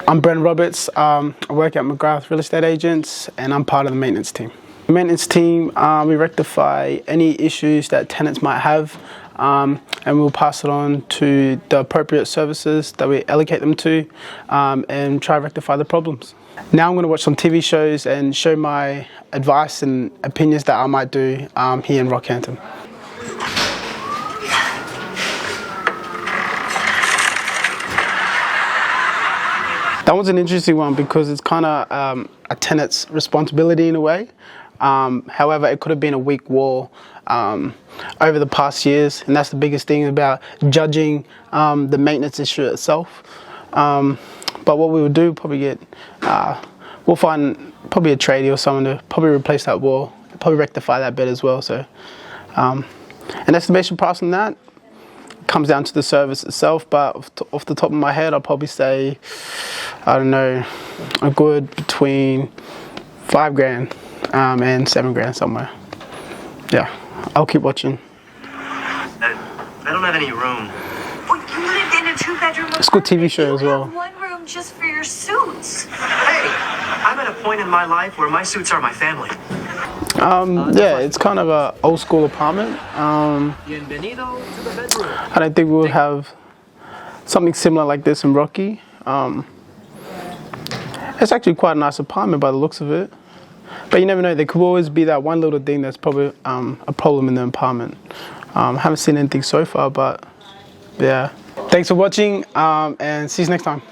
I'm Brent Roberts. I work at McGrath Real Estate Agents and I'm part of the maintenance team. The maintenance team, we rectify any issues that tenants might have and we'll pass it on to the appropriate services that we allocate them to and try to rectify the problems. Now I'm going to watch some TV shows and show my advice and opinions that I might do here in Rockhampton. That was an interesting one because it's kind of a tenant's responsibility in a way. However, it could have been a weak wall over the past years, and that's the biggest thing about judging the maintenance issue itself. But what we would do, we'll find probably a tradie or someone to probably replace that wall, probably rectify that bit as well. So, an estimation price on that comes down to the service itself, but off the top of my head, I'll probably say, I don't know, a good between $5,000 and $7,000 somewhere. Yeah, I'll keep watching. I don't have any room. Well, you lived in a two-bedroom apartment. It's a good TV show as well. You have one room just for your suits. Hey, I'm at a point in my life where my suits are my family. Yeah, it's kind of an old school apartment. I don't think we would have something similar like this in Rocky. It's actually quite a nice apartment by the looks of it. But you never know, there could always be that one little thing that's probably a problem in the apartment. Haven't seen anything so far, but yeah. Thanks for watching and see you next time.